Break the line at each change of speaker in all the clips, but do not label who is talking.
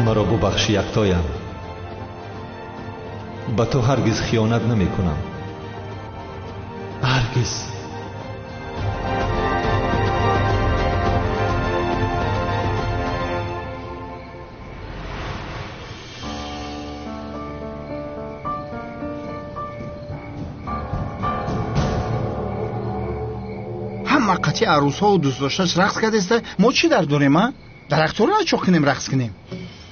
مرا ببخش یکتایم. به تو هرگز خیانت نمی کنم. هرگز.
همه قطعی عروس ها و دوست داشتش رقص کرده. ما چی در داریم؟ درخت رو چوک کنیم رقص کنیم.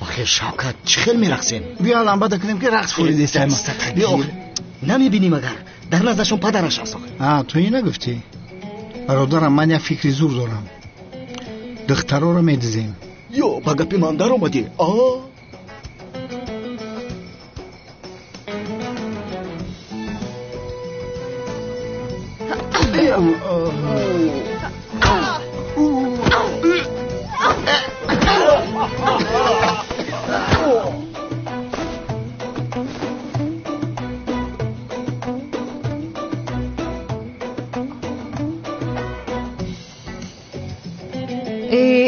آخه شوکت چی خیلی میرقصیم؟
بیا الان بعد کنیم که رقص فوریده
بیا نمیبینیم اگر در نظرشون پدرش هست.
تو این نگفتی؟ برادرم من یک فکری زور دارم. دخترها رو میدزیم.
یا با گپی من در اومدی؟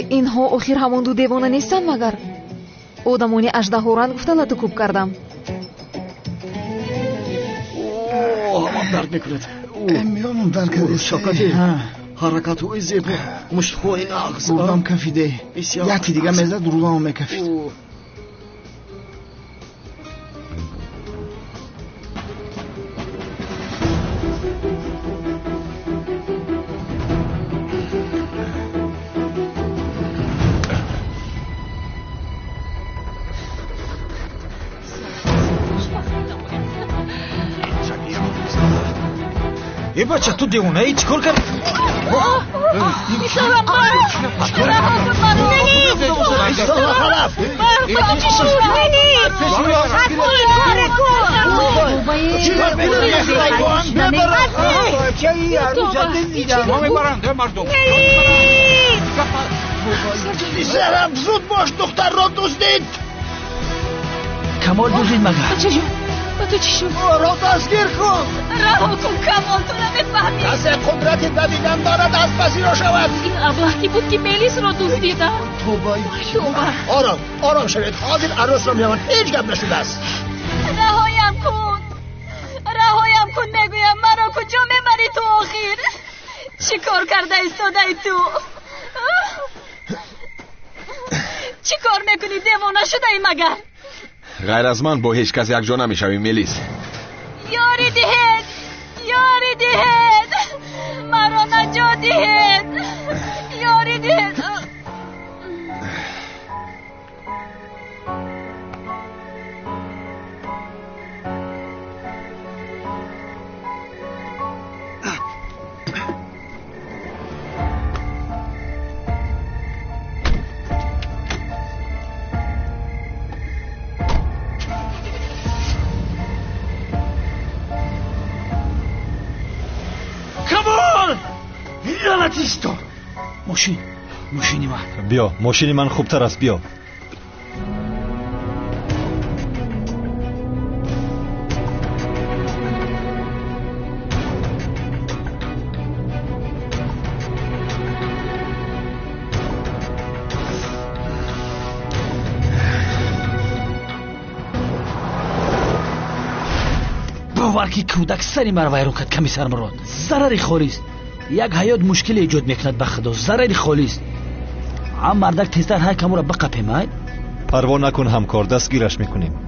اینها آخر همون دو دیوانه نیستن مگر؟ آدمانی اژدهارند گفته لطو کوب کردم.
همم درد میکند.
میامون درد کرده.
شوکتی حرکت های زیبا مشتخوی نغز
روزم کفیده. یکی دیگه میزد روزم میکفید.
ای بچه تو دیوانه ای چیکار کردی؟
میسارم ایستالا خلاف چی شد؟ چیکار مردم میسارم زود باش دختر را دزدید.
کمال دزدید مگر؟
با تو چی شد؟
را دستگیر کن.
رها کن کمال، تو نمیفهمی.
کسی قدرت دویدن دارد از پذیرا شود.
این ابلهی بود که میلیس را دزدیدم.
آرام شوید. حاضر عروس را میامد. هیچ گپ نشده است.
رهایم کن میگویم. مرا کجا میبری تو آخر؟ چی کار کرده ایستاده ای تو؟ چی کار میکنی؟ دیوانه شده ای مگر؟
غیر از من با هیچ کس یک جا نمیشوی میلیس.
یاری دهید مرا نجات دهید. یاری دهید.
لعنتیستو. ماشینی من.
بیا ماشینی من خوبتر است. بیا.
باور که کودک سری مرا ویران کرد. کمیسر مراد ضرری خالیست. یک حیات مشکل ایجاد میکند. به خدا ضرری خالیست. هم مردک تیزتر های کمو را بقپیمای.
پروا نکن همکار، دستگیرش میکنیم.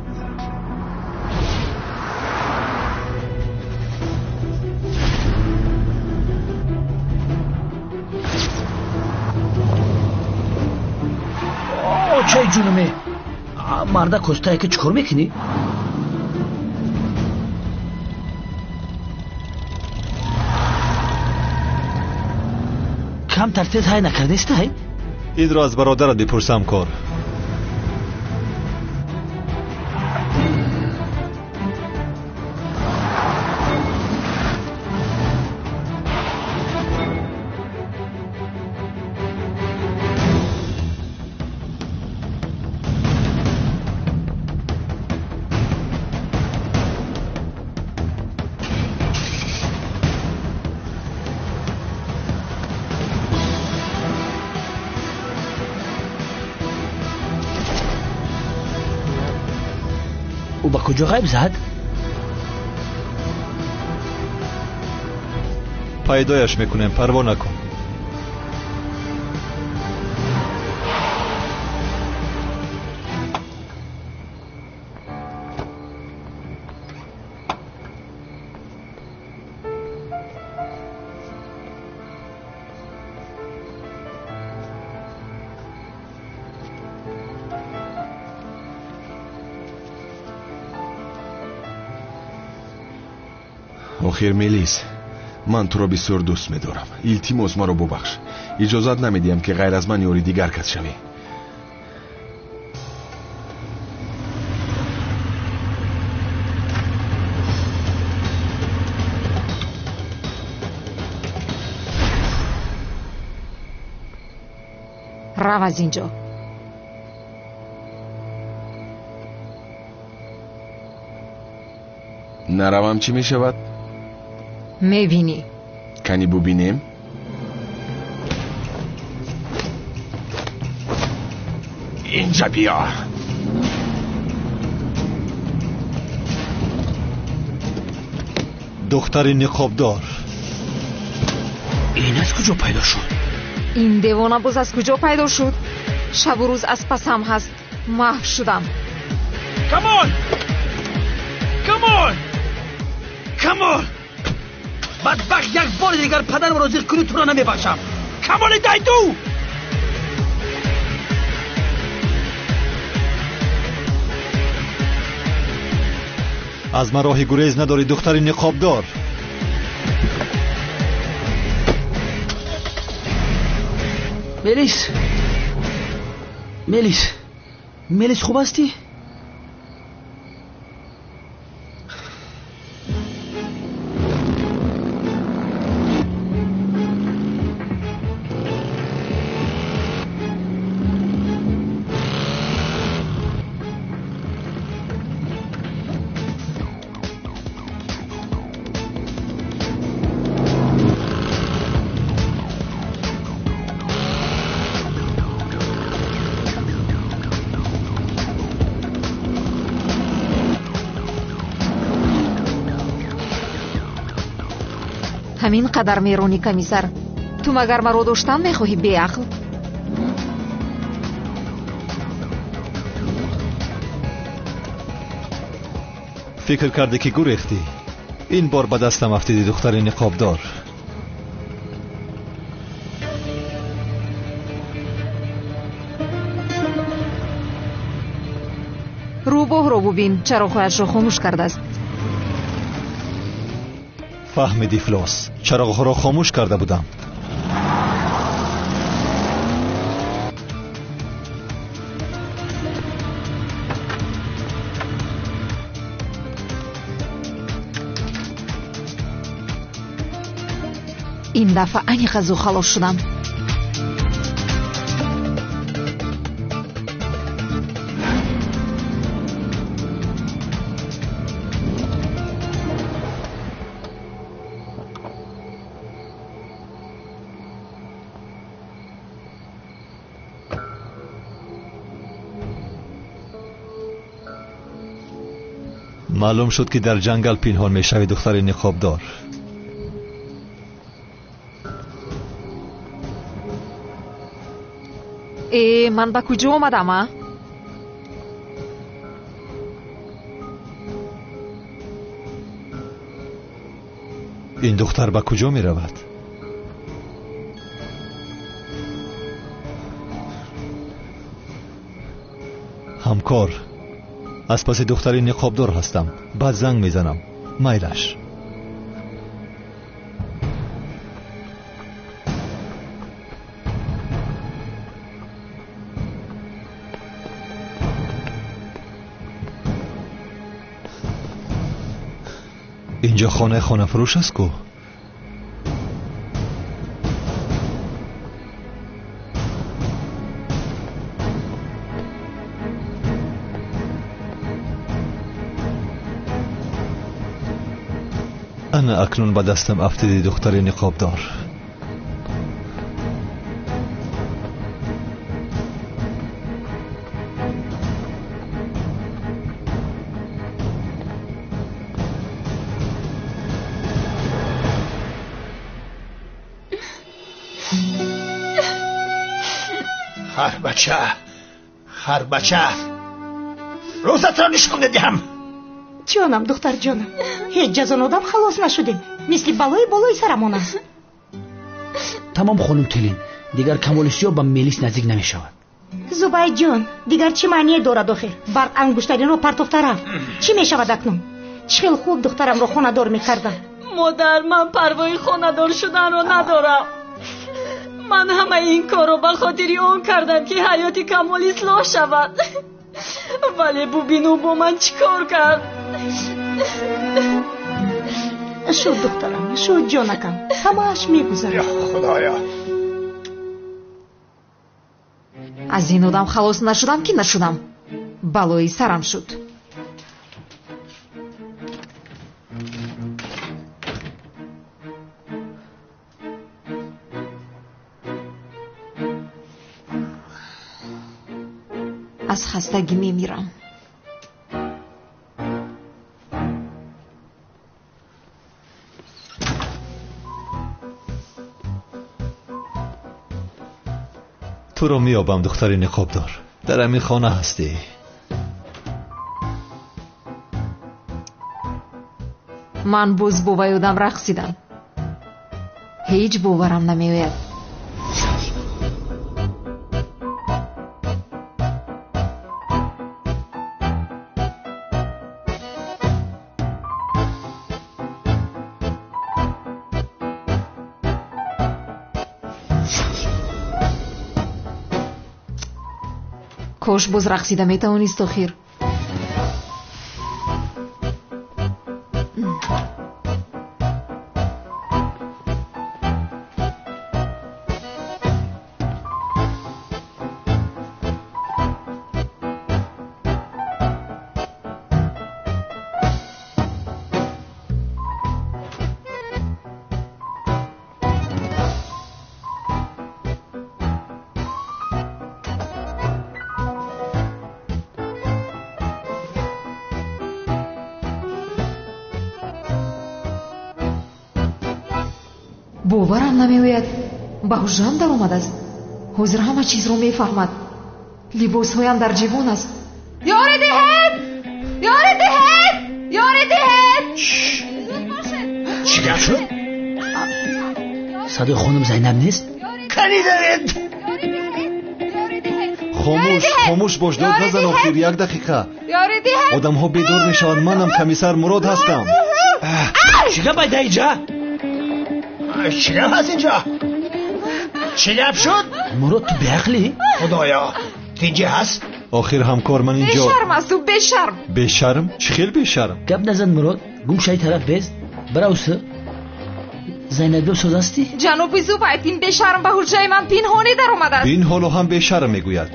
چه جونمه مردک کستایی که چکر میکنی؟ کم ترتیز های نکرده است های؟
این را از برادرت بپرسم کار.
او به کجا غیب زد؟
پیدایش میکنیم، پروا نکن.
آخر ملیس، من تو را بسیار دوست می‌دارم. التماس مرا ببخش. اجازت نمیدیم که غیر از من یاری دیگر کس شوی.
رو از اینجا.
نروم چی می شود؟
میبینی.
کنی ببینیم؟ اینجا بیا.
دختر نقابدار،
این از کجا پیدا شد؟
این دیوانه باز از کجا پیدا شد؟ شب و روز از پسم هست. محو شدم.
کمان! کمان! کمان! بدبخت، یک بار دیگر پدرم را زیر کنی تو را نمیبخشم. کمان دیدو!
از من راه گریز نداری دختر نقابدار.
ملیس، ملیس، ملیس خوب هستی؟
همین قدر میرونی کمیسر؟ تو مگر مرا داشتن میخواهی بی عقل؟
فکر کرده که گریختی. این بار به دستم افتیدی دختر نقابدار.
روباه رو ببین، چراغ‌هایش را خاموش کرده است.
فهمیدی فلاس، چراغ‌ها را خاموش کرده بودم.
این دفعه انی غذا خلاص شدم.
معلوم شد که در جنگل پنهان میشوی دختر نقابدار.
من به کجا آمدم؟
این دختر به کجا می رود؟ همکار، از پس دختری نقابدار هستم. بعد زنگ میزنم. میلش. اینجا خانه فروش است کو؟ انا اکنون به دستم افتیدی دختر نقابدار.
هر بچه روزت را نشون دادیم.
جانم دختر جانم، هیچ جزان آدم خلاص نشدیم، مثل بالای سرمون است.
تمام خانم تلین، دیگر کمالشیا با میلیس نزدیک نمی شود.
زبای جان، دیگر چی معنی دارد آخر؟ بر انگشترین رو پرتوفته رفت. چی می شود اکنون؟ چقدر خوب دخترم رو خانه دار می کردم.
مادر، من پروای خانه دار شدن رو ندارم. من همه این کار رو به خاطری اون کردم که حیات کمال اصلاح شود. ولی ببینو با من چی کار کرد.
شد دخترم، شد جانکم، همه‌اش میگذره.
یا خدایا،
از این آدم خلاص نشدم که نشدم. بلایی سرم شد. از خستگی میمیرم.
تو رو میابم دختری نقابدار. در همین خانه هستی.
من باز با یادم رقصیدم. هیچ باورم نمیآید. کاش باز رقصیده میتوانست آخر. باورم نمیآید. به هوشم در آمده است. حاضر همه چیز رو میفهمد. لباس هایم در جیبان است. یاری دهید! یاری دهید! یاری دهید!
چی گفت شد؟
صدای خانم زینب نیست؟
کنی دارید؟
خاموش باش، داد نزن. آخر یک دقیقه.
یاری دهید!
آدم ها بیدار میشن. منم کمیسر مراد هستم.
چی گپ ایده اینجا؟
چی گپ هست اینجا؟ چی گپ شد؟
مراد تو بیعقلی؟
خدایا، اینجا هست؟
آخر همکار من اینجا.
بشرم است تو، بشرم.
بشرم؟ چی خیلی بشرم؟
گپ نزن مراد. گم شای طرف بیز. براوسه زینب سوز هستی؟
جناب زوبایت، این بشرم به حجره من پنهانی در آمده است.
این حالو هم بشرم میگوید.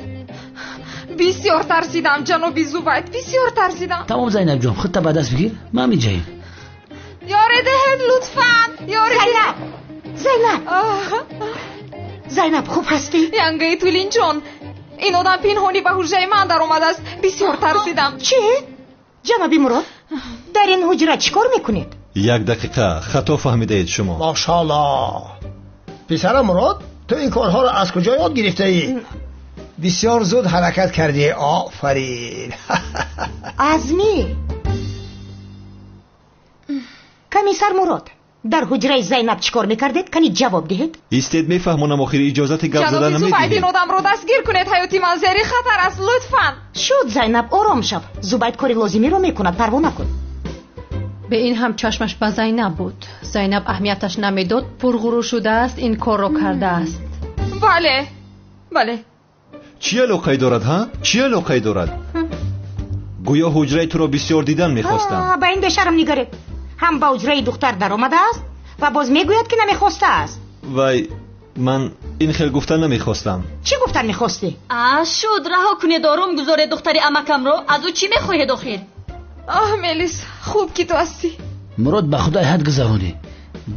بسیار ترسیدم جناب زوبایت، بسیار ترسیدم.
تمام زینب جان، خودت به دست بگیر. من میجایم.
یاری دهید لطفاً. یاری
زینب خوب هستی؟
ینگه تولین جان، این آدم پنهانی به حجره من در آمده است. بسیار ترسیدم.
چی؟ جناب مراد، در این حجره چی کار میکنید؟
یک دقیقه، خطا فهمیده اید شما.
ماشاءالله. پسر مراد، تو این کارها رو از کجا یاد گرفته ای؟ بسیار زود حرکت کردی. آفرین.
عزمی. کمیسر مراد، در حجره زینب چیکار میکردید؟ کنید جواب دهید.
ایستید میفهمونم. آخر اجازت گپ زدن
جناب زوبایت، این
نمیدید.
آدم رو دستگیر کنید. حیاتی من زیر خطر است لطفاً.
شد زینب، آرام شو. زوبایت کاری لازمی رو میکند، پروا نکن.
به این هم چشمش به زینب بود. زینب اهمیتش نمیداد. پرغرور شده است، این کار رو کرده است.
بله.
چی علاقه دارد ها؟ چی علاقه دارد؟ گویا حجره تو رو بسیار دیدن میخواستم.
به این بشرم نگرید. هم به حجره دختر در آمده است و باز میگوید که نمیخواسته است.
وای، من این خیلی گفتن نمیخواستم.
چی گفتن میخواستی؟
شد رها کنید، آروم گذاره دختری عمکم رو. از او چی میخواهید آخر؟
ملیس، خوب که تو هستی.
مراد به خدای حد گذرانی.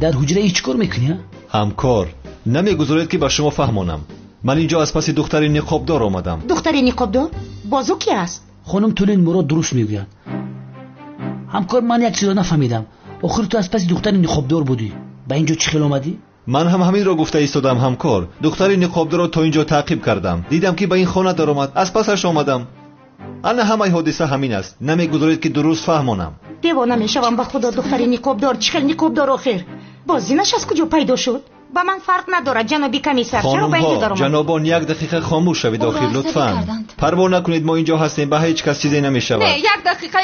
در حجره هیچ کار میکنی؟
همکار، نمیگذارید که به شما فهمونم. من اینجا از پس دختری نقابدار آمدم.
دختری نقابدار؟ بازو کی است؟
خانم تولین مراد درست میگوید. همکار، من یک چیز نفهمیدم. آخر تو از پس دختری نقابدار بودی. به اینجا چی خیلی آمدی؟
من هم همین رو گفته ایستادم همکار. دختری نقابدار رو تا اینجا تعقیب کردم. دیدم که به این خانه در اومد. از پسش آمدم. انا همه حادثه همین است. نمیگذارید که درست فهمانم.
دیوانه میشوم به خدا. دختری نقابدار چیکار نقابدار آخر؟ بازینش از کجا پیدا شد؟ با من فرق نداره جنابی کمیسر. چرا به اینجا در اومد؟
جنابان یک دقیقه خاموش شوید آخر لطفاً. پروا نکنید ما اینجا هستیم. به هیچ کس چیزی نمیشود.
نه یک دقیقه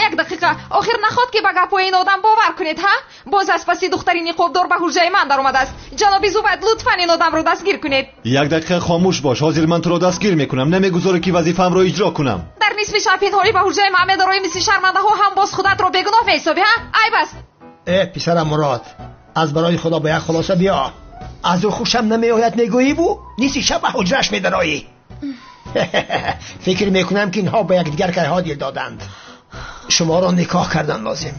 آخر نخواد که به گپ این آدم باور کنید ها؟ باز از پس دختری نقابدار به حجره من در اومده است. جنابی زوبد لطفاً این آدم رو دستگیر کنید.
یک دقیقه خاموش باش. حاضر من تو رو دستگیر میکنم. نمیگذاره که وظیفه‌ام رو اجرا کنم.
در نصف شب پنهانی به حجره محمد روی مثل شرمنده ها هم باز خودت رو بیگناه میحسابی ها؟ ای بس.
پسرم مراد، از برای خدا به یک خلاصه بیا. از او خوشم نمیآید میگویی بو نیستی شب به حجرش میدرایی. فکر میکنم که اینها به یک دیگر که ها دل دادند. شما را نکاح کردن لازم.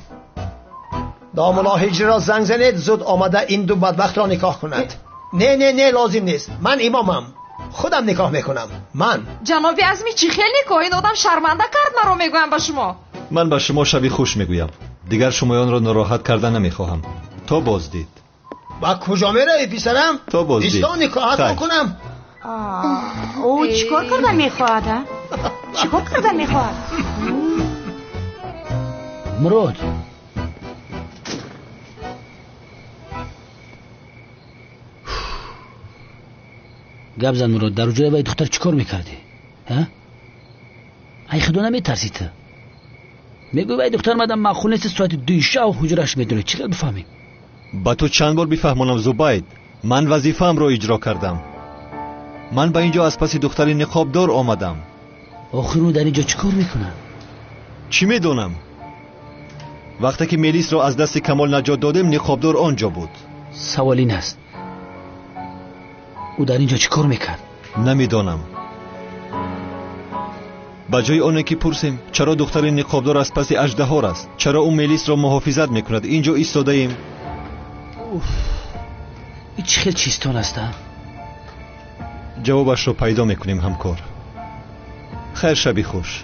داملا هجره را زنگ زنید زود آمده این دو بدبخت را نکاح کند. نه لازم نیست. من امامم. خودم نکاح میکنم. من.
جنابی عزمی چی خیلی نکاح این آدم شرمنده کرد مرا میگویم به شما.
من به شما شبی خوش میگویم. دیگر شمایان را ناراحت کردن نمیخواهم. تا بازدید.
با کجا میره پسرم؟
تا بازدید.
ایستان نکاحت بکنم.
او چیکار کردن میخواهد؟ چیکار کردن میخواهد؟
مراد گپ زن. مراد در حجره با دختر چیکار میکردی؟ ها؟ ای خدا نمیترسی تو؟ میگوی با دختر مدام معقول نیست ساعت 2 شب حجرش میدونه. چیکار بفهمیم؟
با تو چند بار بفهمانم زبید. من وظیفه‌ام رو اجرا کردم. من به اینجا از پس دختری نقابدار آمدم.
آخر اون در اینجا چیکار میکنم؟
چی میدونم؟ وقتی که میلیس رو از دست کمال نجات دادیم نقابدار آنجا بود.
سوال این است او در اینجا چیکار میکرد؟
نمیدونم. با جای آنه که پرسیم چرا دختری نقابدار از پس اژدها است، چرا اون میلیس را محافظت میکند، اینجا ایستاده ایم.
این چه خیلی چیستان است؟
جوابش رو پیدا میکنیم همکار. خیر شبی خوش.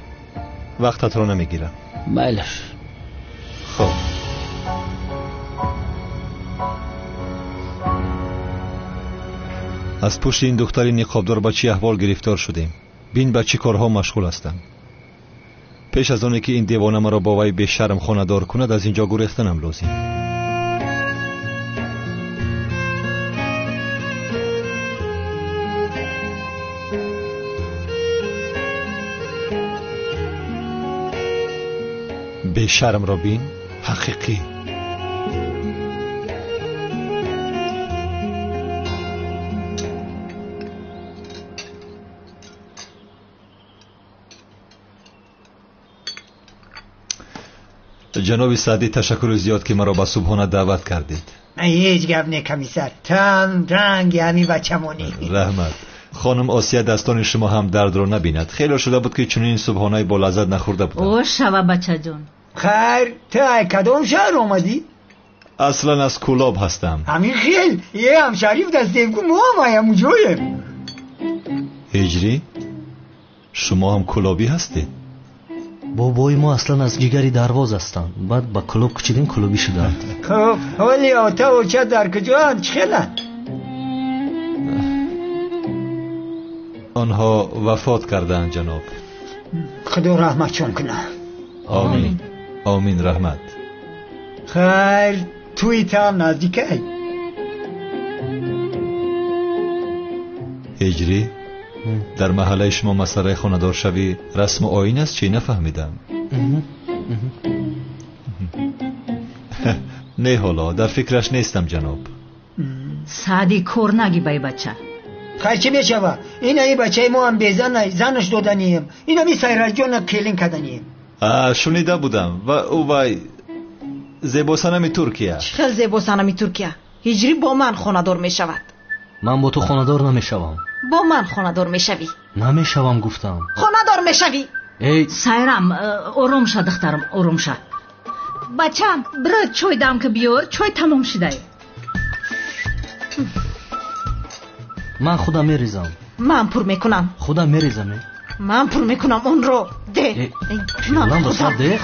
وقتت رو نمیگیرم.
میلش.
خب از پشت این دختری نقابدار با چی احوال گرفتار شدیم. بین با چی کارها مشغول هستم. پیش از آنه که این دیوانه مرا با وی به شرم خانه دار کند از اینجا گریختنم لازم. به شرم را بین حقیقی. جناب سعدی تشکر زیاد که مرا به صبحانه دعوت کردید.
هیچ گپ نه کمیسر. تن رنگ همین بچمونی.
رحمت. خانم آسیا دستان شما هم درد رو نبیند. خیلی شده بود که چنین صبحانه با لذت نخورده بودم.
او شوا بچه جون.
خیر تا کدام شهر آمدی؟
اصلا از کولاب هستم.
همین خیل یه هم شریف دستیم که ما هم جویم.
هجری شما هم کولابی هستید؟
بابای ما اصلا از جگری درواز هستن. بعد با کلوب کچیدیم کلوبی شدن.
خب ولی آتا و چه در کجا چخیلن؟
آنها وفات کردند جناب.
خدا رحمت چون کنه.
آمین. آمین رحمت.
خیر توی تام نزدیکه.
هجری در محله شما مسئله خاندار شوی رسم و آیین است چی نفهمیدم. نه حالا در فکرش نیستم جناب.
سعدی کور نگی بای بچه.
خیر چه میشوه؟ این بچه ما هم بیزن زنش دادنیم. اینا می سیرالجون کلین کردنیم.
شنیده بودم و او وای زیباسنمی ترکیه.
چه زیباسنمی ترکیه؟ هجری با من خاندار می شود.
من با تو خاندار نمیشوم.
با من خاندار می شوی.
نمیشوم گفتم.
خاندار می شوی.
ای
سایرم اروم شد دخترم اروم شد. بچم برای چای دم که بیار چای تمام شده.
من خودم میریزم.
من پر میکنم.
خودم میریزم.
من پر میکنم اون رو ده.
شیولم رو سر ده.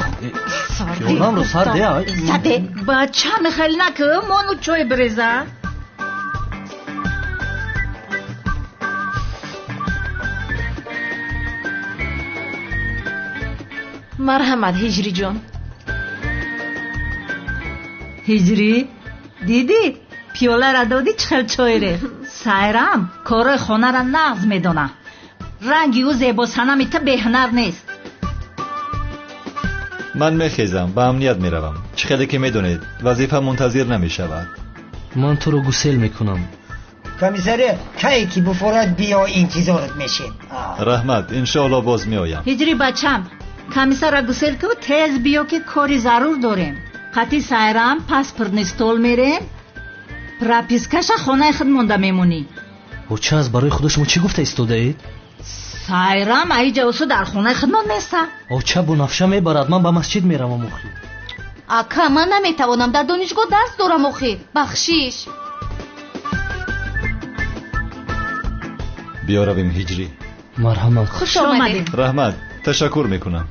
شیولم رو سر ده.
سده.
بچه میخیل نکه مانو چای بریزه.
марҳамат ҳиҷри ҷон.
ҳиҷри дидӣ пиёлара додӣ чӣ хел чой рехт. сайрам корои хонара нағз медона. ранги ӯ зебосанами та беҳунар нест.
ман мехезам, ба амният меравам. чӣ хеле ки медонед вазифа мунтазир намешавад.
ман туро гусел мекунам.
комиссаре кае ки буфорат биё интизорат мешем.
раҳмат, иншоалло боз меоям.
ҳиҷри бачам комиссара гусел ку тез биё ки кори зарур дорем. қати сайрам паспортни стол мерем. пропискаша хонаи худ монда мемонӣ.
оча аз барои худо шумо чӣ гуфта истодаед?
сайрам аиҷаосу дар хонаи худмон неста.
оча бо нафша мебарад. ман ба масҷид меравам. охир
ака ман наметавонам дар донишгоҳ дарс дорам. охир бахшиш.
биёравем ҳиҷрӣ.
марҳамат.
хуш омадед.
раҳмат, ташаккур мекунам.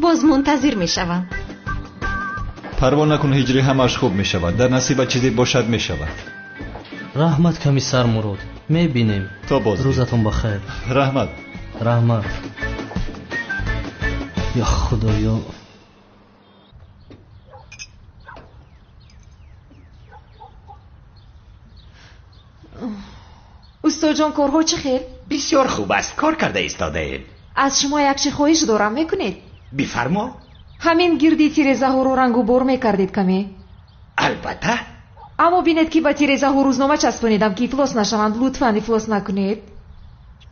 боз мунтазир мешавам.
парво накун ҳиҷрӣ, ҳамааш хуб мешавад. дар насиба чизе бошад мешавад.
раҳмат комиссар мурод. мебинем.
то боз.
рӯзатон бахайр.
раҳмат.
раҳмат. ё худоё.
устоҷон корҳо чӣ хел?
бисёр хуб аст. кор карда истодаем.
аз шумо якчи хоҳиш дорам, мекунед?
бифармо.
ҳамин гирди тирезаҳоро рангу бор мекардед каме?
албатта.
аммо бинед ки ба тирезаҳо рӯзнома часпонидам ки ифлос нашаванд. лутфан ифлос накунед.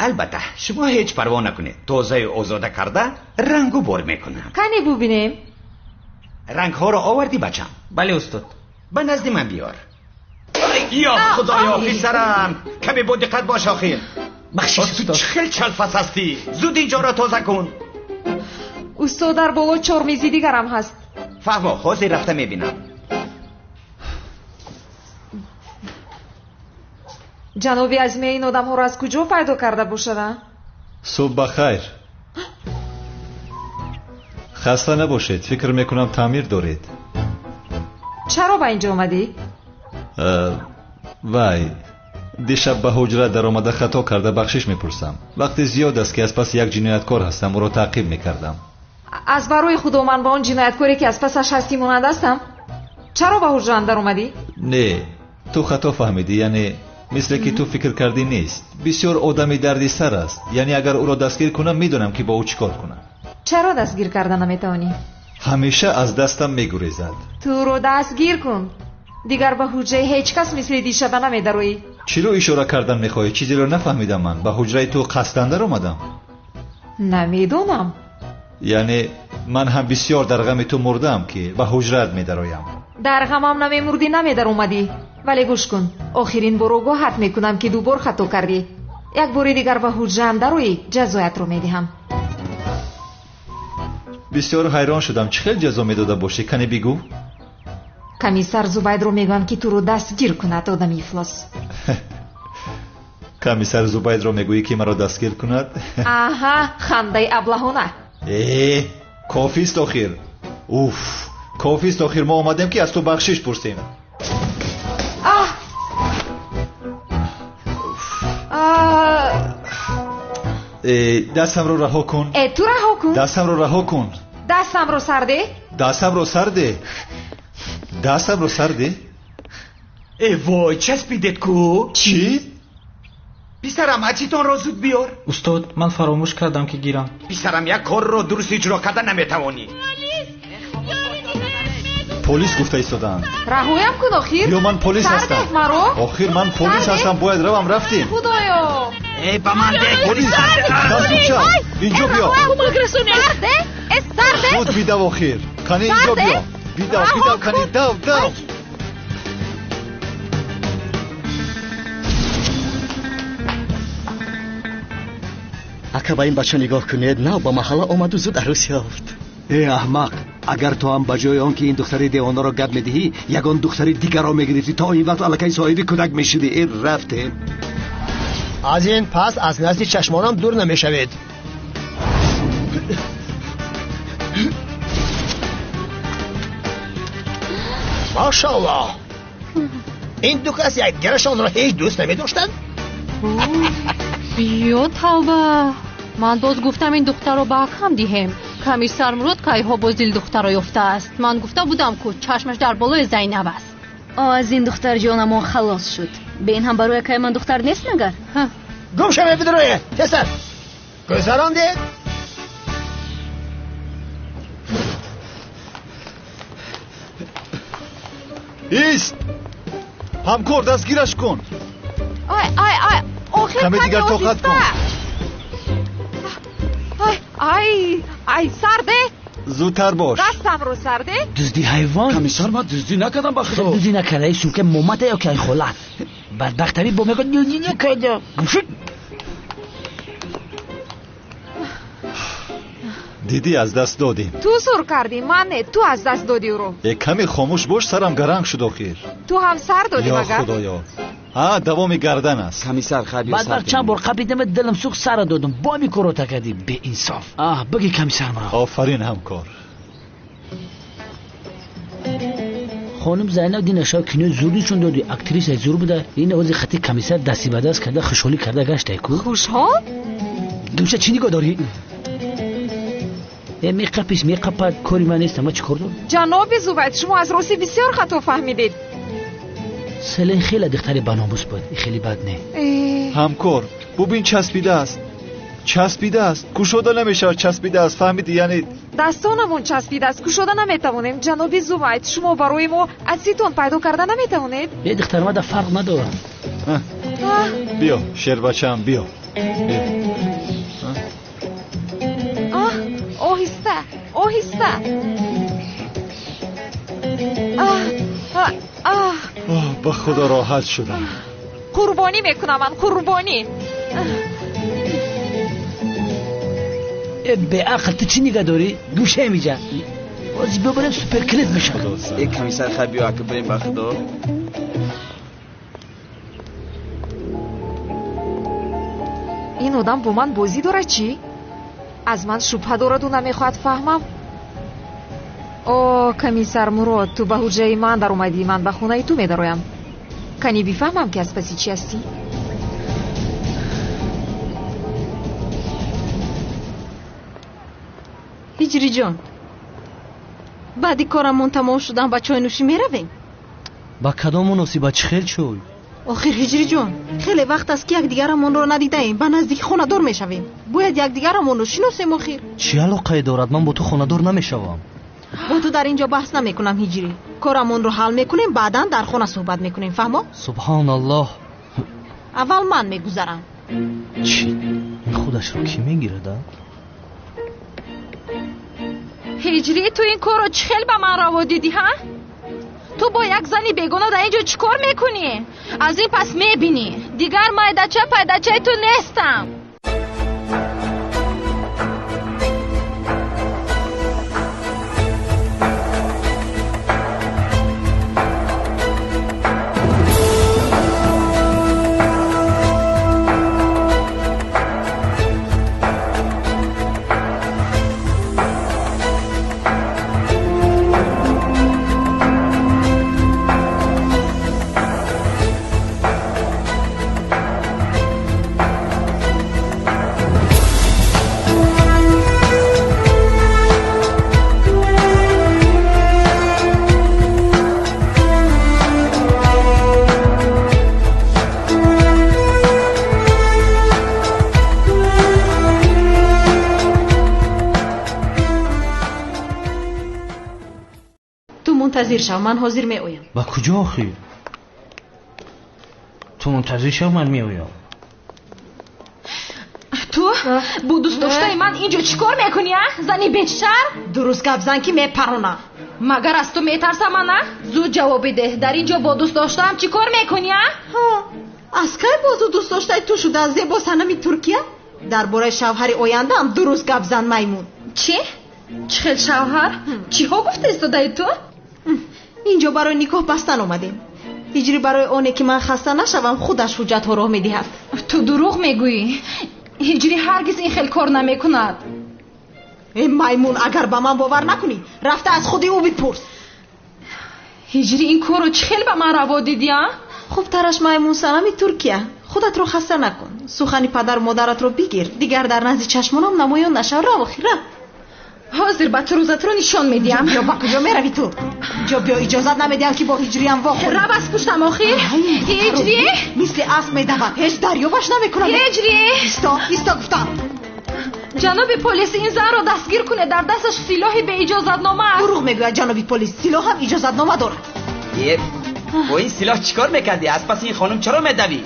албатта шумо ҳеҷ парво накунед. тозаи озода карда рангу бор мекунам.
кане бубинем.
рангҳоро овардӣ бачам? бале устод. ба назди ман биёр. ё худоё писарам, каме бо диққат бош. охир бахшиш устод. чӣ хел чалфас ҳастӣ? зуд инҷоро тоза кун.
устод дар боло чормези дигарам ҳаст.
фаҳмо, ҳозир рафта мебинам.
ҷаноби азима ин одамҳоро аз куҷо пайдо карда бошада?
субҳ бахайр. хаста набошед. фикр мекунам таъмир доред.
чаро ба инҷо омадӣ?
вай дишаб ба ҳуҷра даромада хато карда бахшиш мепурсам. вақти зиёд аст ки аз паси як ҷинояткор ҳастам. ӯро таъқиб мекардам.
аз барои худо ман ба он ҷинояткоре ки аз пасаш ҳастӣ монанд ҳастам? чаро ба ҳуҷра андар омадӣ?
не, ту хато фаҳмидӣ. яъне мисле ки ту фикр кардӣ нест. бисёр одами дардисар аст. яъне агар ӯро дастгир кунам медонам ки бо ӯ чӣ кор кунам.
чаро дастгир карда наметавонӣ?
ҳамеша аз дастам мегурезад.
туро дастгир кун. дигар ба ҳуҷраи ҳеҷ кас мисли дишаба намедароӣ.
чиро ишора кардан мехоҳӣ? чизеро нафаҳмидам. ман ба ҳуҷраи ту қасдан даромадам.
намедонам.
яъне ман ҳам бисёр дар ғами ту мурдаам ки ба ҳуҷраат медароям.
дар ғамам намемурдӣ намедаромадӣ. вале гӯш кун. охирин бор огоҳат мекунам ки дубор хато кардӣ. як бори дигар ба ҳуҷраам дароӣ, ҷазоятро медиҳам.
бисёр ҳайрон шудам. чӣ хел ҷазо медода бошӣ? кане бигӯ.
комиссар зубайдро мегӯям ки туро дастгир кунад. одами ифлос.
комиссар зубайдро мегӯӣ ки маро дастгир кунад?
аҳа, хандаи аблаҳона.
кофист охир. уф, кофист охир. мо омадем ки аз ту бахшиш пурсем. дастамро раҳо кун.
ту раҳо кун.
дастамро раҳо кун.
дастамро сарде.
дастамро сарде. дастамро сарде.
вой, часпидед ку?
чӣ?
писарам, ачитонро зуд биёр.
устод, ман фаромӯш кардам ки гирам.
писарам, як корро дуруст иҷро карда наметавонӣ.
полис гуфта истодаанд.
раҳоям кун охир.
ё ман полис ҳастам.
сардед маро.
охир ман полис ҳастам. бояд равам. рафтем.
худоё.
ба ман дег.
полис. дастуча. инҷо биё. худ бидав охир. кане инҷо биё. бидав кане. дав.
ака ба ин бача нигоҳ кунед. нав ба маҳалла омаду зуд арӯс ёфт.
аҳмақ, агар то ҳам ба ҷои он ки ин духтари девонаро гап медиҳӣ, ягон духтари дигарро мегирифтӣ, то ин вақт аллакай соҳиби кӯдак мешудӣ. рафтем. аз ин пас аз назди чашмонам дур намешавед. машаллоҳ, ин ду кас якдигарашонро ҳеҷ дӯст намедоштанд?
ё тавба, ман боз гуфтам ин духтарро ба акам диҳем. کمیسر مراد کایها باز دل دختر یافته است. من گفته بودم که چشمش در بالای زینب است.
از این دختر جانم خلاص شد. به این هم برای که من دختر نیست نگر.
گم شما بدروی پسر گذراندید.
ایست همکار دستگیرش کن.
آخر
کمی دیگر طاقت کن.
ای سرده
زودتر باش.
دستم رو سرده.
دزدی حیوان.
کمیسر ما دزدی نکردم بخدا.
دزدی نکرده ایشون که مومته یا که ای خلط بدبختمی با میگه دزدی نکرده. گوشید
دیدی از دست دادیم.
تو سر کردی من نه. تو از دست دادی رو.
یک کمی خاموش باش سرم گرنگ شد آخیر.
تو هم سر دادی
یا
مگر؟
خدایا دوام گردن است.
کمیسر خبیو سر.
بعد چند بار قبیدم دلم سوخت سر دادم با می کرو تکدی به انصاف. بگی کمیسر مرا.
آفرین همکار.
خانم زینب دی نشا کینو زوری چون دادی اکتریس زور بوده. این اوزی خطی کمیسر دستی به دست کرده خوشحالی کرده گشته کو.
خوشحال؟
دوشه چی نگاه داری؟ میقپیش میقپد کاری من نیست. ما چیکار دارم؟
جناب زوبید شما از روسی بسیار خطا فهمیدید.
سلین خیلی دختری بناموس بود. خیلی بد نه.
همکار ببین چسبیده است. چسبیده است. گشوده نمیشه چسبیده است. فهمیدی یعنی
دستانمون چسبیده است. گشوده نمیتونیم. جناب زوبید شما برای ما اسیتون پیدا کرده نمیتونید.
یه دختر ما در فرق نداره.
بیا شیر بچم بیا.
آهسته
به خدا راحت شدم.
قربانی میکنم من قربانی.
به عقل تو چی نگه داری؟ گوشه میجه بازی ببرم سوپر کلید میشه.
یک کمیسر خبیو اکه بریم بخدا.
این آدم با من بازی داره چی؟ از من شبهه دارد و نمیخواد فهمم. کمیسر مراد تو به حجره من در اومدی. من به خونه تو میدرایم. کنی بفهمم که از پسی چی هستی؟
هجری جان بعدی کارمون تمام شدن با چای نوشی میرویم.
با کدام مناسبت خیل چوی؟
آخر هجری جان خیلی وقت است که یک دیگرمون رو ندیده ایم. به نزدیک خانه دار میشویم. باید یک دیگرمون رو شناسیم. آخر
چی علاقه دارد؟ من با تو خانه دار نمیشوم.
با تو در اینجا بحث نمیکنم هجری. کارمون رو حل میکنیم بعداً در خانه صحبت میکنیم. فهمو؟
سبحان الله.
اول من میگذرم.
چی؟ این خودش رو کی میگیرده؟
هجری تو این کارو چخیل به من رو دیدی ها؟ تو با یک زنی بیگانه در اینجا چیکار میکنی؟ از این پس میبینی دیگر مایدچه پیدچه تو نیستم. منتظر شو من حاضر می آیم.
با کجا آخی؟ تو منتظر شو من می آیم.
تو با دوست داشتای من اینجا چیکار میکنی؟ زنی بیچار؟ درست گپ زن که میپرونه. مگر از تو میترسم من؟ زود جواب بده. در اینجا با دوست داشتم چیکار میکنی؟ از کی با دوست داشتای تو شده از زیبا سنمی ترکیه؟ درباره شوهر آینده هم درست گپ زن میمون. چی؟ چه شوهر؟ چی ها گفته استادای تو؟ اینجا برای نکاح بستن اومدیم. هجری برای اونه که من خسته نشوم خودش حجت ها راه میدهد. تو دروغ میگویی. هجری هرگز این خیل کار نمیکند. این میمون اگر با من باور نکنی رفته از خودی او بپرس. هجری این کارو چه خیل به من روا دیدی؟ خب ترش میمون سنمی ترکیه. خودت رو خسته نکن. سخنی پدر و مادرت رو بگیر. دیگر در نزد چشمانم نمایان نشه. رو خیره. حاضر با تو روزت رو نشان میدیم.
یا با کجا میروی تو؟ جا بیا اجازت نمیدیم که با هجری هم واخوری.
رو بس پشتم آخیر. هجری
مثل اسب میدود. هیچ دریو باش نمیکنم.
هجری
ایستا گفتم.
جناب پلیس این زن رو دستگیر کنه. در دستش سلاحی به اجازت نامه است.
دروغ میگوید جناب پلیس. سلاح هم اجازت نامه دارد.
با این سلاح چیکار میکردی؟ از پس این خانم چرا میدوی؟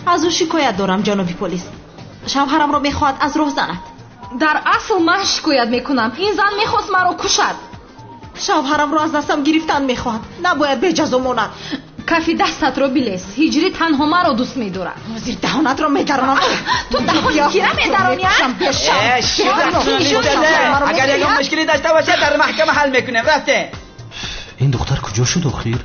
از او شکایت دارم جناب پلیس. شوهرم را میخواهد از راه زند.
در اصل من شکایت میکنم. این زن میخواست مرا کشد.
شوهرم را از دستم گرفتن میخواهد. نباید به جزا ماند.
کافی دستت رو بلیس. هجری تنها مرا دوست میدارد.
زیر دهانت را میدرانم.
تو دهان کیره میدرانی؟
اگر یک مشکلی داشته باشه در محکمه حل میکنیم. رفته
این دختر کجا شد آخیر؟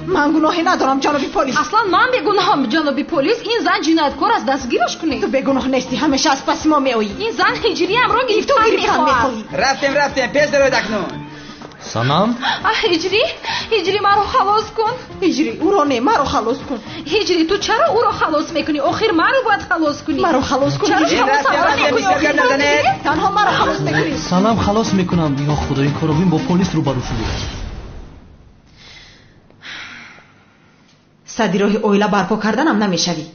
من گناهی ندارم جناب پلیس.
اصلا من بیگناهم جناب پلیس. این زن جنایتکار است. دستگیرش کنید.
تو بیگناه نیستی. همیشه از پس ما میآیی.
این زن هجری هم رو گرفتن میخواهد.
رفتیم پیش رو دکنون.
سنم
هجری مرا خلاص کن.
هجری او را نه مرا خلاص کن.
هجری تو چرا او را خلاص میکنی؟ آخر مرا باید خلاص کنی.
مرا خلاص کن.
چرا
تنها مرا خلاص میکنی.
سلام خلاص میکنم. یا خدا این کارو ببین با پلیس رو برو شده.
صدی راه اویلا برپا کردنم نمیشوی.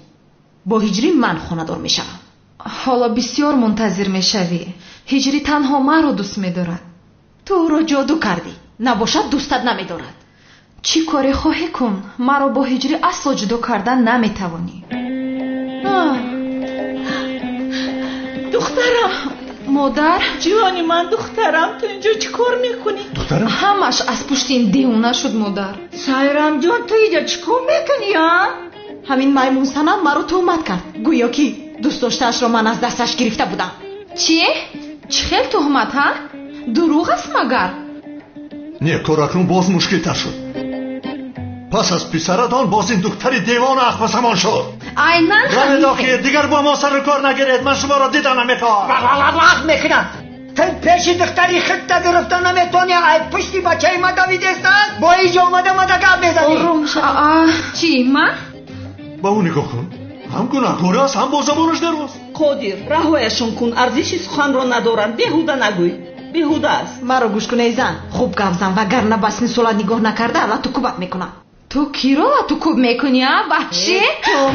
با هجری من خانه‌دار میشم.
حالا بسیار منتظر میشوی. هجری تنها مرا دوست میدارد.
تو او را جادو کردی. نباشد دوستت نمیدارد.
چی کاری خواهی کن؟ مرا با هجری اصلا جدا کردن نمیتوانی.
دخترم.
مادر
جوانی من دخترم. تو اینجا چی کار میکنی؟
دخترم
همش از پشت این دیونه شد مادر.
سایرام جان تو اینجا چی کار میکنی ها؟
همین میمون سنم مرا تهمت کرد. گویا که دوست داشته‌اش را من از دستش گرفته بودم.
چی خیلی تهمت ها؟ دروغ است مگر؟
نه کار اکنون باز مشکل تر شد. پس از پسرتان باز این دختری دیوان اخواسمان شد.
عیناً
رمیدا که دیگر با ما سر کار نگیرید. من شما را دیدن نمیخوام.
وقت میکنم. تو پیش دختری خط گرفتن نمیتونی. ای پشتی بچه ما دوید استن. با ایجا آمده گپ میزنی.
چی من؟
با اون نگاه کن. هم گناهکار است هم با زبانش درست.
قادر رهایشون کن. ارزش سخن را ندارن. بیهوده نگوی. بیهوده است.
مرا گوش کن ای زن. خوب گپ زن وگرنه بس نسولا نگاه نکرده الان تو کوبت میکنم.
تو کی رو تو کوب میکنی ها بخشی؟
تو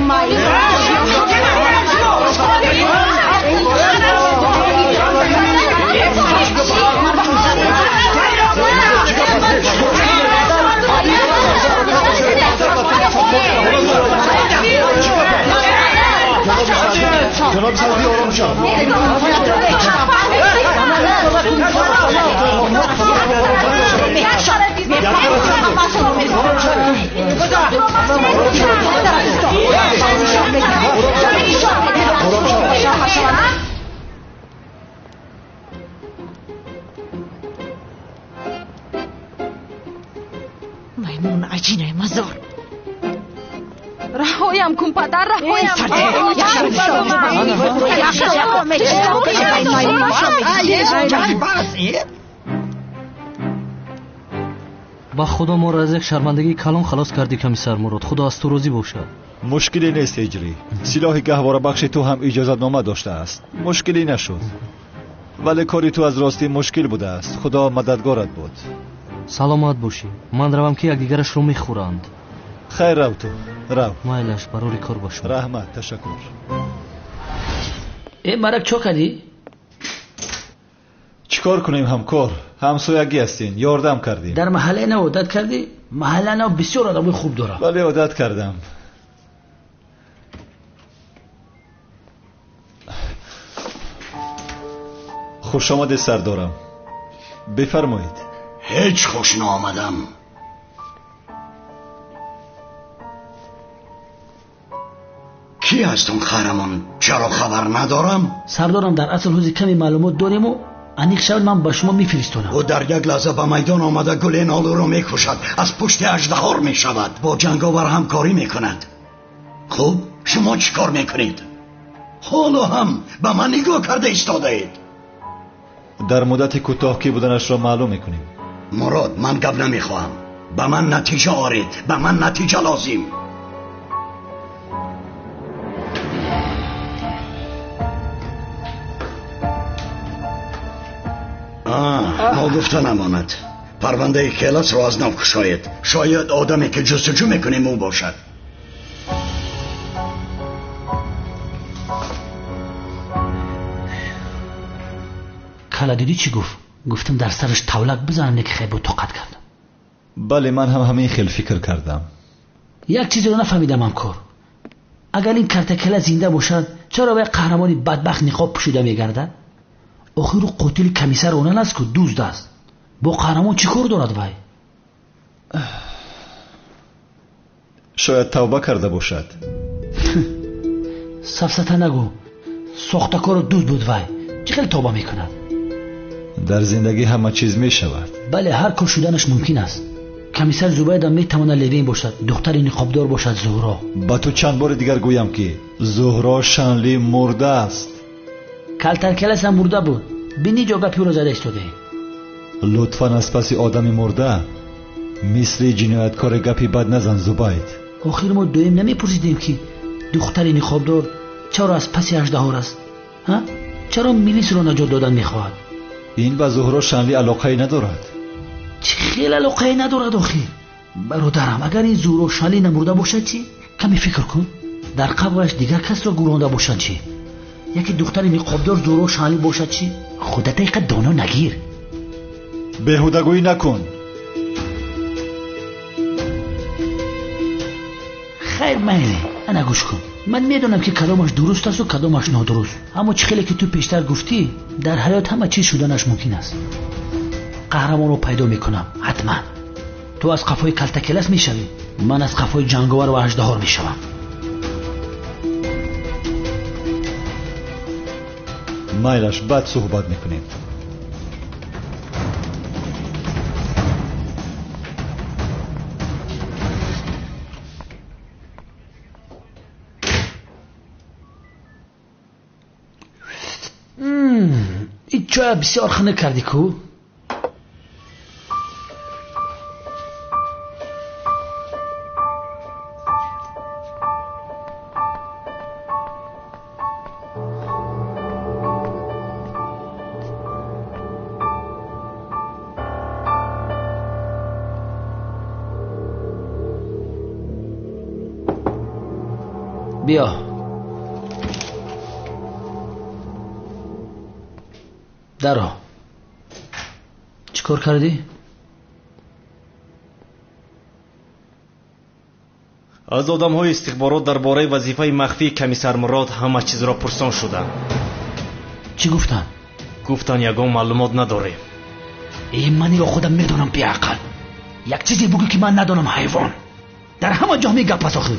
جناب سعدی آرام شد.
میمون عجینه مزار.
رهایم کن پدر. رهایم
با خدا ما را از یک شرمندگی کلان خلاص کردی کمیسر مراد. خدا از تو راضی باشد.
مشکلی نیست هجری. سلاح گهواره بخش تو هم اجازت نامه داشته است. مشکلی نشد. ولی کاری تو از راستی مشکل بوده است. خدا مددگارت بود.
سلامت باشی. من روم که یکدیگرش رو میخورند.
خیر رو تو رو.
مایلش برای کار باش.
رحمت تشکر.
ای مرک چو کردی؟
چیکار کنیم همکار؟ همسایگی هستین. یاردم کردیم.
در محله نه عادت کردی؟ محله نه بسیار آدم خوب داره.
ولی عادت کردم. خوش آمده سردارم. بفرمایید.
هیچ خوش نآمدم. کی هستون خرمان؟ چرا خبر ندارم؟
سردارم در اصل حوزی کمی معلومات داریم و انیق شود من با شما میفرستونم.
او در یک لحظه به میدان آمده گل نالو رو میکشد. از پشت اژدهار میشود. با جنگاور همکاری میکند. خوب شما چی کار میکنید؟ حالا هم به من نگاه کرده ایستاده اید.
در مدت کوتاه کی بودنش را معلوم میکنیم.
مراد من گپ نمیخواهم. به من نتیجه آرید. به من نتیجه لازم. ما گفتن امانت پرونده کلاس رو از نو کشاید. شاید آدمی که جستجو میکنیم او باشد.
کلا دیدی چی گفت؟ گفتم در سرش تولک بزنم که خیلی طاقت کردم.
بله من هم همین خیلی فکر کردم.
یک چیزی رو نفهمیدم همکار. اگر این کرتکله زنده باشد چرا به قهرمانی بدبخت نقاب پوشیده میگرده؟ آخر رو قاتل کمیسر اونن است که دوست است. با قهرمان چی کار دارد وای؟
شاید توبه کرده باشد.
سفسطه نگو. ساختکار دوست بود وای. چه خیلی توبه میکند؟
در زندگی همه چیز میشود.
بله هر کار شدنش ممکن است. کمیسر زبید هم میتواند لیوین باشد، دختر نقابدار باشد زهرا.
با تو چند بار دیگر گویم که زهرا شانلی مرده است.
کلترکلس هم مرده بود. بینی جا گپی رو زده ایستاده.
لطفاً از پس آدم مرده مثل جنایتکار گپی بد نزن زبید.
آخر ما دویم نمیپرسیدیم که دختر نقابدار چرا از پس اژدها است؟ ها؟ چرا میلیس رو نجات دادن میخواهد؟
این به زهرا شانلی علاقه ندارد.
چه خیلی علاقه ندارد آخر؟ برادرم اگر این زهرا شانلی نمرده باشد چی؟ کمی فکر کن. در قبرش دیگر کس را گورانده باشد چی؟ یکی دختر نقابدار زهرا شانلی باشد چی؟ خودت اینقدر دانا نگیر.
بیهودگویی نکن.
خیر میله انا گوش کن. من میدونم که کدامش درست است و کدامش نادرست، اما چه خیلی که تو پیشتر گفتی در حیات همه چیز شدنش ممکن است. قهرمان رو پیدا میکنم حتما. تو از قفای کلتکلس میشوی، من از قفای جنگاور و اژدها میشوم.
مایلش بعد صحبت میکنیم.
این چای بسیار خنه کردی کو؟ بیا درا. چیکار کردی؟
از آدم‌های استخبارات درباره وظیفه مخفی کمیسر مراد همه چیز را پرسان شدند.
چی گفتن؟
گفتن یگان معلومات نداره.
منی را خودم میدونم بی عقل. یک چیزی بگو که من ندانم حیوان. در همه جا میگه پس آخر.